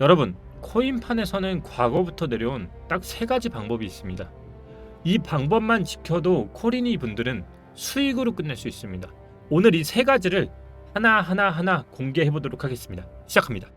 여러분, 코인판에서는 과거부터 내려온 딱 세 가지 방법이 있습니다. 이 방법만 지켜도 코린이 분들은 수익으로 끝낼 수 있습니다. 오늘 이 세 가지를 하나 공개해 보도록 하겠습니다. 시작합니다.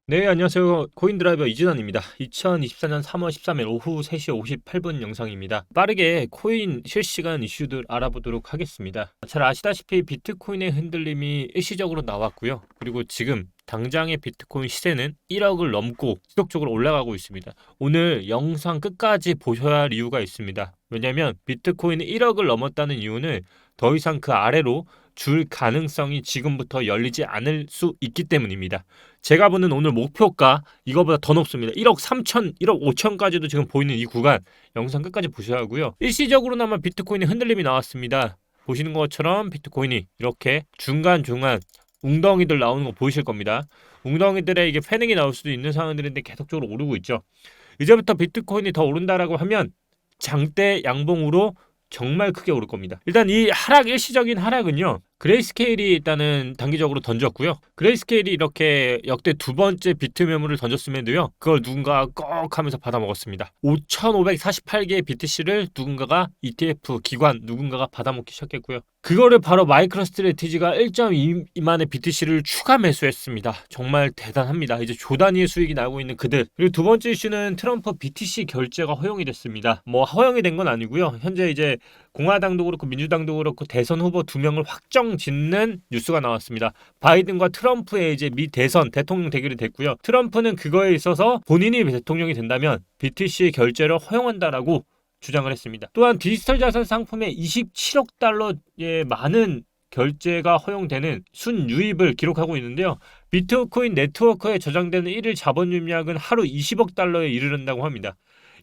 네, 안녕하세요. 코인드라이버 이진원입니다. 2024년 3월 13일 오후 3시 58분 영상입니다. 빠르게 코인 실시간 이슈들 알아보도록 하겠습니다. 잘 아시다시피 비트코인의 흔들림이 일시적으로 나왔고요. 그리고 지금 당장의 비트코인 시세는 1억을 넘고 지속적으로 올라가고 있습니다. 오늘 영상 끝까지 보셔야 할 이유가 있습니다. 왜냐하면 비트코인이 1억을 넘었다는 이유는 더 이상 그 아래로 줄 가능성이 지금부터 열리지 않을 수 있기 때문입니다. 제가 보는 오늘 목표가 이거보다 더 높습니다. 1억 3천, 1억 5천까지도 지금 보이는 이 구간 영상 끝까지 보셔야 하고요. 일시적으로나마 비트코인의 흔들림이 나왔습니다. 보시는 것처럼 비트코인이 이렇게 중간중간 웅덩이들 나오는 거 보이실 겁니다. 웅덩이들에 이게 패닉이 나올 수도 있는 상황들인데 계속적으로 오르고 있죠. 이제부터 비트코인이 더 오른다라고 하면 장대 양봉으로 정말 크게 오를 겁니다. 일단 이 하락 일시적인 하락은요. 그레이스케일이 일단은 단기적으로 던졌고요. 그레이스케일이 이렇게 역대 두 번째 비트 매물을 던졌음에도요. 그걸 누군가가 꺽 하면서 받아먹었습니다. 5,548개의 BTC를 누군가가 ETF 기관 누군가가 받아먹기 시작했고요. 그거를 바로 마이크로스트래티지가 1.2만의 BTC를 추가 매수했습니다. 정말 대단합니다. 이제 조 단위의 수익이 나고 있는 그들. 그리고 두 번째 이슈는 트럼프 BTC 결제가 허용이 됐습니다. 뭐 허용이 된 건 아니고요. 현재 이제 공화당도 그렇고 민주당도 그렇고 대선 후보 2명을 확정 짓는 뉴스가 나왔습니다. 바이든과 트럼프의 이제 미 대선 대통령 대결이 됐고요. 트럼프는 그거에 있어서 본인이 대통령이 된다면 BTC 결제를 허용한다라고 주장을 했습니다. 또한 디지털 자산 상품의 27억 달러의 많은 결제가 허용되는 순유입을 기록하고 있는데요. 비트코인 네트워크에 저장되는 1일 자본 유입량은 하루 20억 달러에 이르른다고 합니다.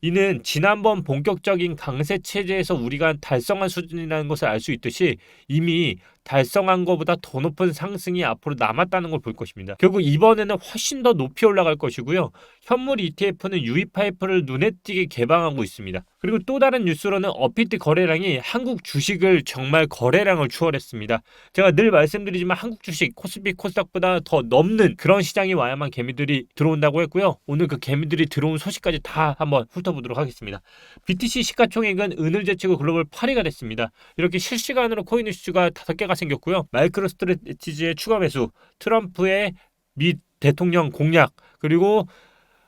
이는 지난번 본격적인 강세 체제에서 우리가 달성한 수준이라는 것을 알 수 있듯이 이미 달성한 것보다 더 높은 상승이 앞으로 남았다는 걸 볼 것입니다. 결국 이번에는 훨씬 더 높이 올라갈 것이고요. 현물 ETF는 유입 파이프를 눈에 띄게 개방하고 있습니다. 그리고 또 다른 뉴스로는 업비트 거래량이 한국 주식을 정말 거래량을 추월했습니다. 제가 늘 말씀드리지만 한국 주식 코스피 코스닥보다 더 넘는 그런 시장이 와야만 개미들이 들어온다고 했고요. 오늘 그 개미들이 들어온 소식까지 다 한번 훑어보도록 하겠습니다. BTC 시가총액은 은을 제치고 글로벌 8위가 됐습니다. 이렇게 실시간으로 코인 이슈가 5개가 생겼고요. 마이크로스트래티지의 추가 매수, 트럼프의 미 대통령 공약, 그리고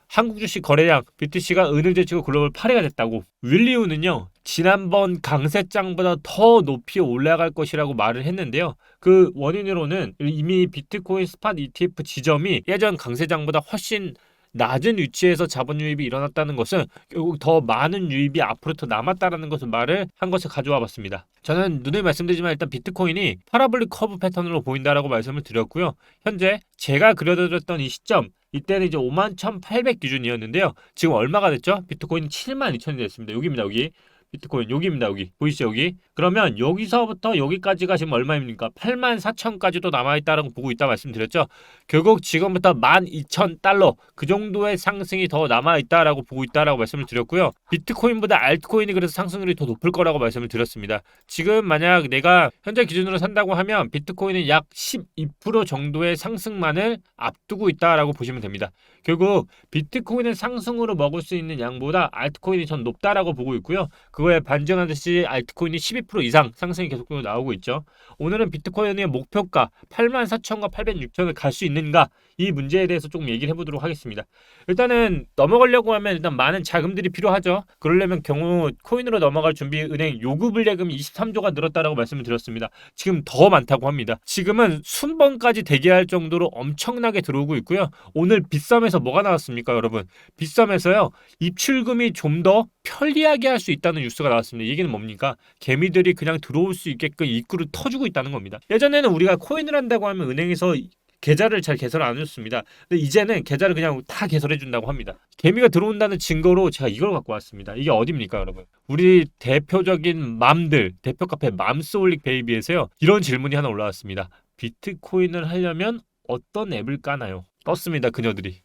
한국 주식 거래량, BTC가 은을 제치고 글로벌 8위가 됐다고. 윌리우는요, 지난번 강세장보다 더 높이 올라갈 것이라고 말을 했는데요. 그 원인으로는 이미 비트코인 스팟 ETF 지점이 예전 강세장보다 훨씬 낮은 위치에서 자본 유입이 일어났다는 것은 결국 더 많은 유입이 앞으로 더 남았다라는 것을 말을 한 것을 가져와 봤습니다. 저는 누누이 말씀드리지만 일단 비트코인이 파라볼릭 커브 패턴으로 보인다라고 말씀을 드렸고요. 현재 제가 그려드렸던 이 시점 이때는 이제 51,800 기준이었는데요. 지금 얼마가 됐죠? 비트코인 72,000이 됐습니다. 여기입니다. 여기. 비트코인 여기입니다. 여기. 보이시죠? 여기. 그러면 여기서부터 여기까지가 지금 얼마입니까? 84,000까지도 남아있다라고 보고 있다 말씀드렸죠. 결국 지금부터 12,000달러 그 정도의 상승이 더 남아있다라고 보고 있다라고 말씀을 드렸고요. 비트코인보다 알트코인이 그래서 상승률이 더 높을 거라고 말씀을 드렸습니다. 지금 만약 내가 현재 기준으로 산다고 하면 비트코인은 약 12% 정도의 상승만을 앞두고 있다라고 보시면 됩니다. 결국 비트코인은 상승으로 먹을 수 있는 양보다 알트코인이 전 높다라고 보고 있고요. 그거에 반증하듯이 알트코인이 12% 이상 상승이 계속적으로 나오고 있죠. 오늘은 비트코인의 목표가 84,000과 806,000을 갈 수 있는가 이 문제에 대해서 조금 얘기를 해보도록 하겠습니다. 일단은 넘어가려고 하면 일단 많은 자금들이 필요하죠. 그러려면 경우 코인으로 넘어갈 준비 은행 요구 불예금이 23조가 늘었다라고 말씀을 드렸습니다. 지금 더 많다고 합니다. 지금은 순번까지 대기할 정도로 엄청나게 들어오고 있고요. 오늘 빗썸에서 뭐가 나왔습니까, 여러분? 빗썸에서요 입출금이 좀 더 편리하게 할 수 있다는 뉴스가 나왔습니다. 얘기는 뭡니까? 개미들이 그냥 들어올 수 있게끔 입구를 터주고 있다는 겁니다. 예전에는 우리가 코인을 한다고 하면 은행에서 계좌를 잘 개설 안 해줬습니다. 근데 이제는 계좌를 그냥 다 개설해 준다고 합니다. 개미가 들어온다는 증거로 제가 이걸 갖고 왔습니다. 이게 어디입니까, 여러분? 우리 대표적인 맘들, 대표 카페 맘스홀릭 베이비에서요. 이런 질문이 하나 올라왔습니다. 비트코인을 하려면 어떤 앱을 까나요? 떴습니다, 그녀들이.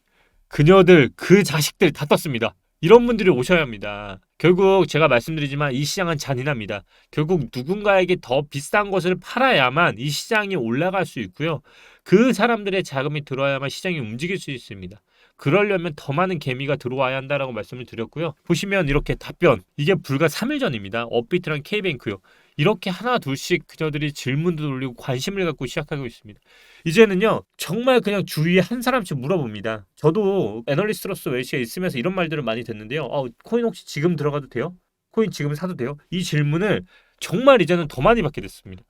그녀들, 그 자식들 다 떴습니다. 이런 분들이 오셔야 합니다. 결국 제가 말씀드리지만 이 시장은 잔인합니다. 결국 누군가에게 더 비싼 것을 팔아야만 이 시장이 올라갈 수 있고요. 그 사람들의 자금이 들어야만 시장이 움직일 수 있습니다. 그러려면 더 많은 개미가 들어와야 한다라고 말씀을 드렸고요. 보시면 이렇게 답변, 이게 불과 3일 전입니다. 업비트랑 K뱅크요. 이렇게 하나 둘씩 그녀들이 질문도 돌리고 관심을 갖고 시작하고 있습니다. 이제는요 정말 그냥 주위에 한 사람씩 물어봅니다. 저도 애널리스트로서 웰시에 있으면서 이런 말들을 많이 듣는데요. 코인 혹시 지금 들어가도 돼요? 코인 지금 사도 돼요? 이 질문을 정말 이제는 더 많이 받게 됐습니다.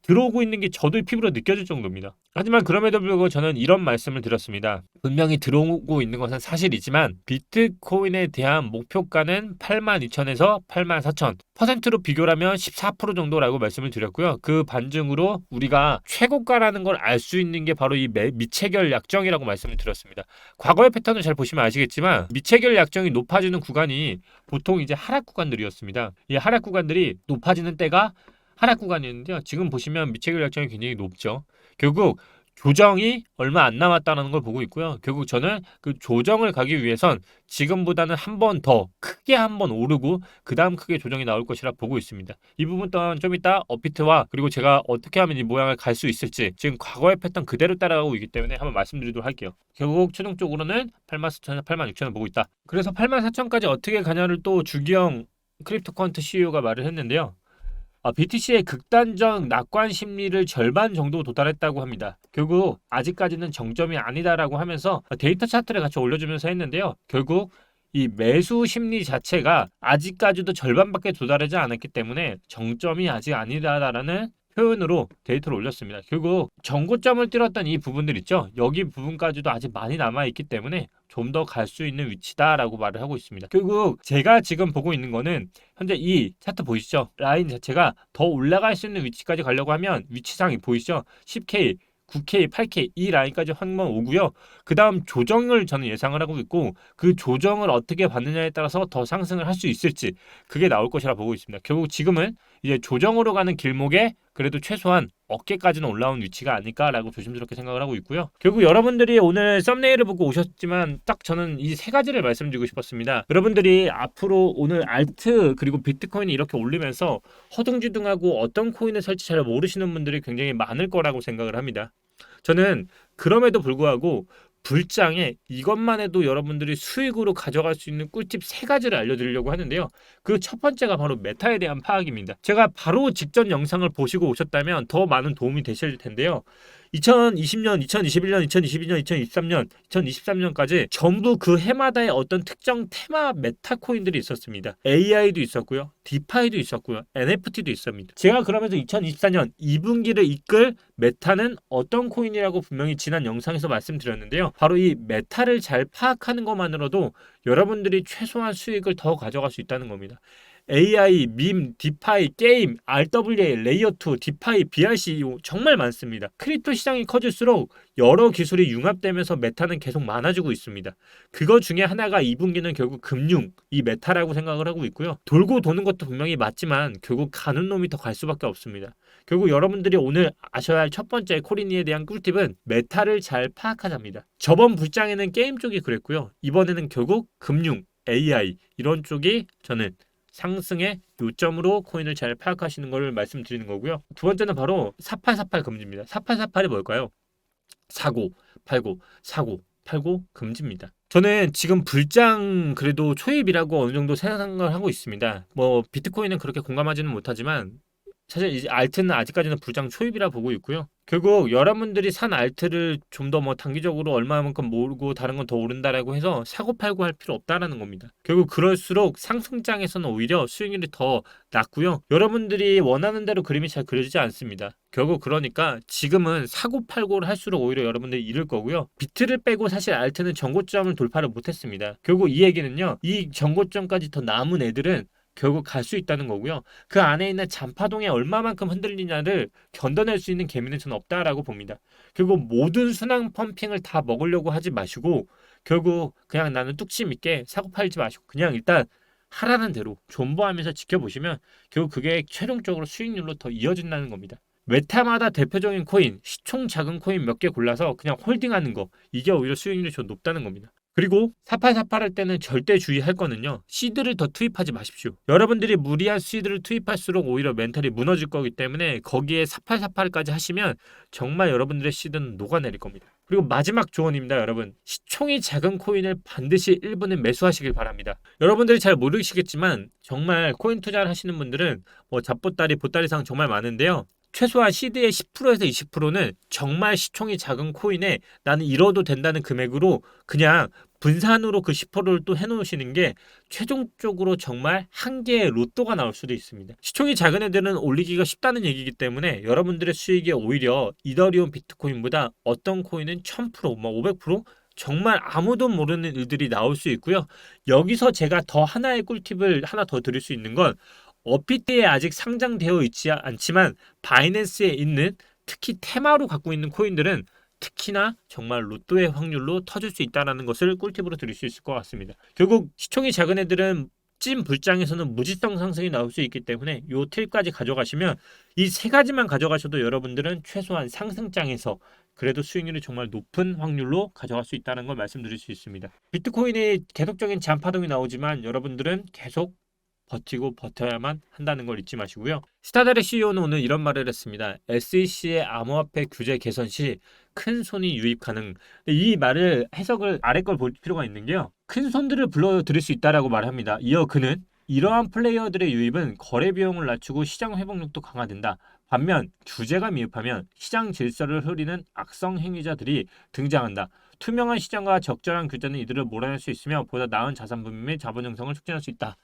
들어오고 있는 게 저도 피부로 느껴질 정도입니다. 하지만 그럼에도 불구하고 저는 이런 말씀을 드렸습니다. 분명히 들어오고 있는 것은 사실이지만 비트코인에 대한 목표가는 82,000에서 84,000 퍼센트로 비교하면 14% 정도라고 말씀을 드렸고요. 그 반증으로 우리가 최고가라는 걸 알 수 있는 게 바로 이 미체결 약정이라고 말씀을 드렸습니다. 과거의 패턴을 잘 보시면 아시겠지만 미체결 약정이 높아지는 구간이 보통 이제 하락 구간들이었습니다. 이 하락 구간들이 높아지는 때가 하락 구간이었는데요. 지금 보시면 미체결 약정이 굉장히 높죠. 결국 조정이 얼마 안 남았다는 걸 보고 있고요. 결국 저는 그 조정을 가기 위해선 지금보다는 한 번 더 크게 한 번 오르고 그 다음 크게 조정이 나올 것이라 보고 있습니다. 이 부분 또한 좀 이따 업비트와 그리고 제가 어떻게 하면 이 모양을 갈 수 있을지 지금 과거의 패턴 그대로 따라가고 있기 때문에 한번 말씀드리도록 할게요. 결국 최종적으로는 84,000에서 86,000을 보고 있다. 그래서 84,000까지 어떻게 가냐를 또 주기영 크립토컨트 CEO가 말을 했는데요. BTC의 극단적 낙관 심리를 절반 정도 도달했다고 합니다. 결국 아직까지는 정점이 아니다라고 하면서 데이터 차트를 같이 올려주면서 했는데요. 결국 이 매수 심리 자체가 아직까지도 절반밖에 도달하지 않았기 때문에 정점이 아직 아니다라는 표현으로 데이터를 올렸습니다. 결국 전고점을 뚫었던 이 부분들 있죠. 여기 부분까지도 아직 많이 남아있기 때문에 좀 더 갈 수 있는 위치다라고 말을 하고 있습니다. 결국 제가 지금 보고 있는 거는 현재 이 차트 보이시죠? 라인 자체가 더 올라갈 수 있는 위치까지 가려고 하면 위치상이 보이시죠? 10K 9K, 8K 이 라인까지 한번 오고요. 그 다음 조정을 저는 예상을 하고 있고 그 조정을 어떻게 받느냐에 따라서 더 상승을 할 수 있을지 그게 나올 것이라 보고 있습니다. 결국 지금은 이제 조정으로 가는 길목에 그래도 최소한 어깨까지는 올라온 위치가 아닐까라고 조심스럽게 생각을 하고 있고요. 결국 여러분들이 오늘 썸네일을 보고 오셨지만 딱 저는 이 세 가지를 말씀드리고 싶었습니다. 여러분들이 앞으로 오늘 알트 그리고 비트코인이 이렇게 올리면서 허둥지둥하고 어떤 코인을 살지 잘 모르시는 분들이 굉장히 많을 거라고 생각을 합니다. 저는 그럼에도 불구하고 불장에 이것만 해도 여러분들이 수익으로 가져갈 수 있는 꿀팁 세 가지를 알려드리려고 하는데요. 그 첫 번째가 바로 메타에 대한 파악입니다. 제가 바로 직전 영상을 보시고 오셨다면 더 많은 도움이 되실 텐데요. 2020년, 2021년, 2022년, 2023년, 2023년까지 전부 그 해마다의 어떤 특정 테마 메타 코인들이 있었습니다. AI도 있었고요. 디파이도 있었고요. NFT도 있습니다. 제가 그러면서 2024년 2분기를 이끌 메타는 어떤 코인이라고 분명히 지난 영상에서 말씀드렸는데요. 바로 이 메타를 잘 파악하는 것만으로도 여러분들이 최소한 수익을 더 가져갈 수 있다는 겁니다. AI, 밈, 디파이, 게임, RWA, 레이어2, 디파이, BRC 정말 많습니다. 크립토 시장이 커질수록 여러 기술이 융합되면서 메타는 계속 많아지고 있습니다. 그거 중에 하나가 2분기는 결국 금융, 이 메타라고 생각을 하고 있고요. 돌고 도는 것도 분명히 맞지만 결국 가는 놈이 더 갈 수밖에 없습니다. 결국 여러분들이 오늘 아셔야 할 첫 번째 코린이에 대한 꿀팁은 메타를 잘 파악하자입니다. 저번 불장에는 게임 쪽이 그랬고요. 이번에는 결국 금융, AI 이런 쪽이 저는 상승의 요점으로 코인을 잘 파악하시는 것을 말씀드리는 거고요. 두 번째는 바로 4848 금지입니다. 4848이 뭘까요? 사고, 팔고, 사고, 팔고 금지입니다. 저는 지금 불장 그래도 초입이라고 어느 정도 생각을 하고 있습니다. 비트코인은 그렇게 공감하지는 못하지만 사실 이제 알트는 아직까지는 불장 초입이라 보고 있고요. 결국 여러분들이 산 알트를 좀 더 단기적으로 얼마만큼 모르고 다른 건 더 오른다라고 해서 사고 팔고 할 필요 없다라는 겁니다. 결국 그럴수록 상승장에서는 오히려 수익률이 더 낮고요. 여러분들이 원하는 대로 그림이 잘 그려지지 않습니다. 결국 그러니까 지금은 사고 팔고를 할수록 오히려 여러분들이 잃을 거고요. 비트를 빼고 사실 알트는 전고점을 돌파를 못했습니다. 결국 이 얘기는요. 이 전고점까지 더 남은 애들은 결국 갈 수 있다는 거고요. 그 안에 있는 잔파동에 얼마만큼 흔들리냐를 견뎌낼 수 있는 개미는 저는 없다라고 봅니다. 결국 모든 순환 펌핑을 다 먹으려고 하지 마시고 결국 그냥 나는 뚝심 있게 사고 팔지 마시고 그냥 일단 하라는 대로 존버하면서 지켜보시면 결국 그게 최종적으로 수익률로 더 이어진다는 겁니다. 메타마다 대표적인 코인, 시총 작은 코인 몇 개 골라서 그냥 홀딩하는 거 이게 오히려 수익률이 더 높다는 겁니다. 그리고 4848 할 때는 절대 주의할 거는요. 시드를 더 투입하지 마십시오. 여러분들이 무리한 시드를 투입할수록 오히려 멘탈이 무너질 거기 때문에 거기에 4848까지 하시면 정말 여러분들의 시드는 녹아내릴 겁니다. 그리고 마지막 조언입니다, 여러분. 시총이 작은 코인을 반드시 일부는 매수하시길 바랍니다. 여러분들이 잘 모르시겠지만 정말 코인 투자를 하시는 분들은 뭐 잡보따리, 보따리상 정말 많은데요. 최소한 시드의 10%에서 20%는 정말 시총이 작은 코인에 나는 잃어도 된다는 금액으로 그냥 분산으로 그 10%를 또 해놓으시는 게 최종적으로 정말 한 개의 로또가 나올 수도 있습니다. 시총이 작은 애들은 올리기가 쉽다는 얘기이기 때문에 여러분들의 수익이 오히려 이더리움, 비트코인보다 어떤 코인은 1000%, 500% 정말 아무도 모르는 일들이 나올 수 있고요. 여기서 제가 더 하나의 꿀팁을 하나 더 드릴 수 있는 건 업비트에 아직 상장되어 있지 않지만 바이낸스에 있는 특히 테마로 갖고 있는 코인들은 특히나 정말 로또의 확률로 터질 수 있다는 것을 꿀팁으로 드릴 수 있을 것 같습니다. 결국 시총이 작은 애들은 찐 불장에서는 무지성 상승이 나올 수 있기 때문에 요 팁까지 가져가시면 이 세 가지만 가져가셔도 여러분들은 최소한 상승장에서 그래도 수익률이 정말 높은 확률로 가져갈 수 있다는 걸 말씀드릴 수 있습니다. 비트코인이 계속적인 잔파동이 나오지만 여러분들은 계속 버티고 버텨야만 한다는 걸 잊지 마시고요. 스타달의 CEO는 오늘 이런 말을 했습니다. SEC의 암호화폐 규제 개선 시 큰 손이 유입 가능. 이 말을 해석을 아래 걸 볼 필요가 있는 게요. 큰 손들을 불러들일 수 있다라고 말합니다. 이어 그는 이러한 플레이어들의 유입은 거래 비용을 낮추고 시장 회복력도 강화된다. 반면 규제가 미흡하면 시장 질서를 흐리는 악성 행위자들이 등장한다. 투명한 시장과 적절한 규제는 이들을 몰아낼 수 있으며 보다 나은 자산 분배 및 자본 형성을 촉진할 수 있다.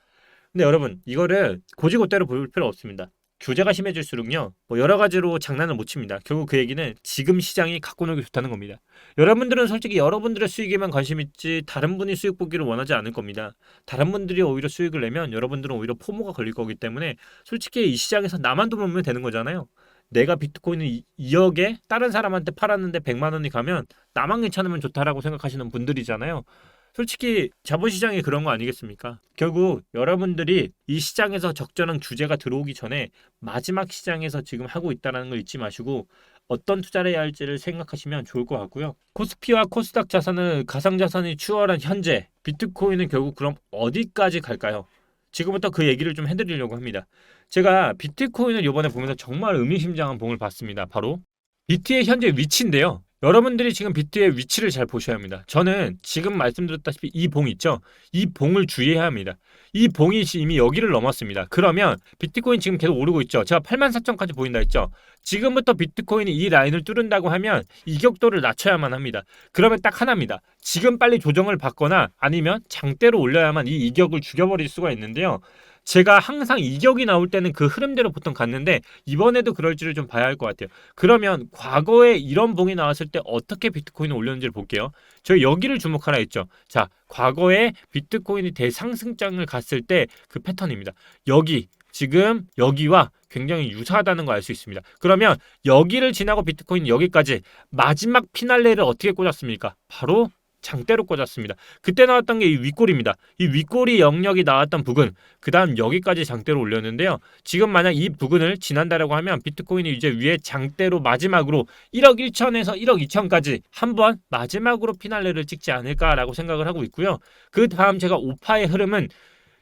근데 여러분 이거를 고지고대로 볼 필요 없습니다. 규제가 심해질수록요 여러 가지로 장난을 못 칩니다. 결국 그 얘기는 지금 시장이 갖고 놀기 좋다는 겁니다. 여러분들은 솔직히 여러분들의 수익에만 관심 있지 다른 분이 수익 보기를 원하지 않을 겁니다. 다른 분들이 오히려 수익을 내면 여러분들은 오히려 포모가 걸릴 거기 때문에 솔직히 이 시장에서 나만 돈 벌면 되는 거잖아요. 내가 비트코인을 2억에 다른 사람한테 팔았는데 100만 원이 가면 나만 괜찮으면 좋다라고 생각하시는 분들이잖아요. 솔직히 자본시장이 그런 거 아니겠습니까? 결국 여러분들이 이 시장에서 적절한 규제가 들어오기 전에 마지막 시장에서 지금 하고 있다는 걸 잊지 마시고 어떤 투자를 해야 할지를 생각하시면 좋을 것 같고요. 코스피와 코스닥 자산은 가상자산이 추월한 현재 비트코인은 결국 그럼 어디까지 갈까요? 지금부터 그 얘기를 좀 해드리려고 합니다. 제가 비트코인을 이번에 보면서 정말 의미심장한 봉을 봤습니다. 바로 비트의 현재 위치인데요. 여러분들이 지금 비트의 위치를 잘 보셔야 합니다. 저는 지금 말씀드렸다시피 이 봉 있죠? 이 봉을 주의해야 합니다. 이 봉이 이미 여기를 넘었습니다. 그러면 비트코인 지금 계속 오르고 있죠? 제가 84,000까지 보인다 했죠? 지금부터 비트코인이 이 라인을 뚫는다고 하면 이격도를 낮춰야만 합니다. 그러면 딱 하나입니다. 지금 빨리 조정을 받거나 아니면 장대로 올려야만 이 이격을 죽여버릴 수가 있는데요. 제가 항상 이격이 나올 때는 그 흐름대로 보통 갔는데 이번에도 그럴지를 좀 봐야 할 것 같아요. 그러면 과거에 이런 봉이 나왔을 때 어떻게 비트코인을 올렸는지를 볼게요. 저 여기를 주목하라 했죠. 자, 과거에 비트코인이 대상승장을 갔을 때 그 패턴입니다. 여기 지금 여기와 굉장히 유사하다는 거 알 수 있습니다. 그러면 여기를 지나고 비트코인 여기까지 마지막 피날레를 어떻게 꽂았습니까? 바로 장대로 꽂았습니다. 그때 나왔던 게 이 윗골입니다. 이 윗골이 영역이 나왔던 부근, 그 다음 여기까지 장대로 올렸는데요. 지금 만약 이 부근을 지난다라고 하면 비트코인이 이제 위에 장대로 마지막으로 1억 1천에서 1억 2천까지 한번 마지막으로 피날레를 찍지 않을까라고 생각을 하고 있고요. 그 다음 제가 오파의 흐름은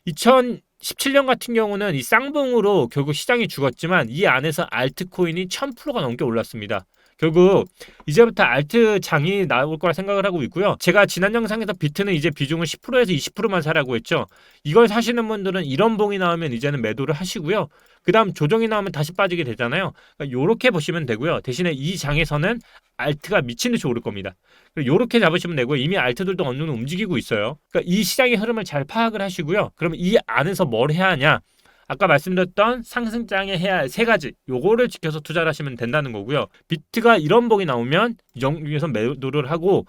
2017년 같은 경우는 이 쌍봉으로 결국 시장이 죽었지만 이 안에서 알트코인이 1000%가 넘게 올랐습니다. 결국 이제부터 알트 장이 나올 거라 생각을 하고 있고요. 제가 지난 영상에서 비트는 이제 비중을 10%에서 20%만 사라고 했죠. 이걸 사시는 분들은 이런 봉이 나오면 이제는 매도를 하시고요. 그 다음 조정이 나오면 다시 빠지게 되잖아요. 그러니까 요렇게 보시면 되고요. 대신에 이 장에서는 알트가 미친 듯이 오를 겁니다. 요렇게 잡으시면 되고요. 이미 알트들도 어느 정도 움직이고 있어요. 그러니까 이 시장의 흐름을 잘 파악을 하시고요. 그러면 이 안에서 뭘 해야 하냐? 아까 말씀드렸던 상승장에 해야 할 세 가지 요거를 지켜서 투자를 하시면 된다는 거고요. 비트가 이런 봉이 나오면 이 정도에서 매도를 하고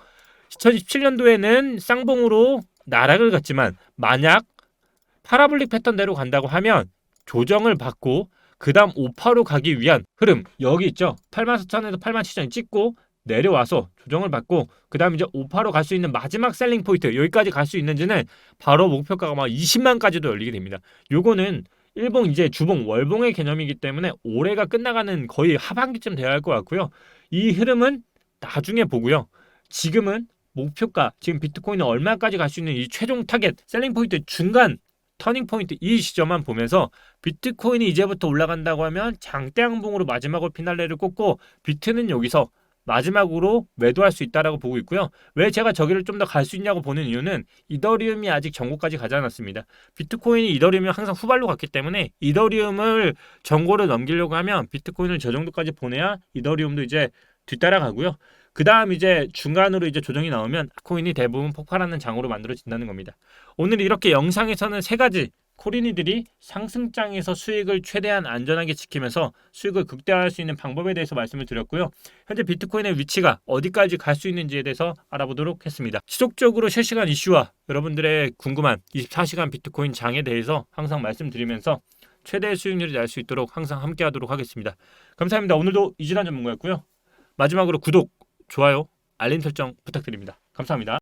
2017년도에는 쌍봉으로 나락을 갔지만 만약 파라볼릭 패턴대로 간다고 하면 조정을 받고 그 다음 오파로 가기 위한 흐름 여기 있죠. 84,000에서 87,000이 찍고 내려와서 조정을 받고 그 다음 이제 오파로 갈 수 있는 마지막 셀링 포인트 여기까지 갈 수 있는지는 바로 목표가가 막 20만까지도 열리게 됩니다. 요거는 일봉 이제 주봉 월봉의 개념이기 때문에 올해가 끝나가는 거의 하반기쯤 돼야 할 것 같고요. 이 흐름은 나중에 보고요. 지금은 목표가 지금 비트코인이 얼마까지 갈 수 있는 이 최종 타겟 셀링 포인트 중간 터닝 포인트 이 시점만 보면서 비트코인이 이제부터 올라간다고 하면 장대 항봉으로 마지막으로 피날레를 꽂고 비트는 여기서 마지막으로 매도할 수 있다라고 보고 있고요. 왜 제가 저기를 좀 더 갈 수 있냐고 보는 이유는 이더리움이 아직 전고까지 가지 않았습니다. 비트코인이 이더리움이 항상 후발로 갔기 때문에 이더리움을 전고를 넘기려고 하면 비트코인을 저 정도까지 보내야 이더리움도 이제 뒤따라가고요. 그 다음 이제 중간으로 이제 조정이 나오면 코인이 대부분 폭발하는 장으로 만들어진다는 겁니다. 오늘 이렇게 영상에서는 세 가지 코린이들이 상승장에서 수익을 최대한 안전하게 지키면서 수익을 극대화할 수 있는 방법에 대해서 말씀을 드렸고요. 현재 비트코인의 위치가 어디까지 갈 수 있는지에 대해서 알아보도록 했습니다. 지속적으로 실시간 이슈와 여러분들의 궁금한 24시간 비트코인 장에 대해서 항상 말씀드리면서 최대의 수익률을 낼 수 있도록 항상 함께 하도록 하겠습니다. 감사합니다. 오늘도 이진환 전문가였고요. 마지막으로 구독, 좋아요, 알림 설정 부탁드립니다. 감사합니다.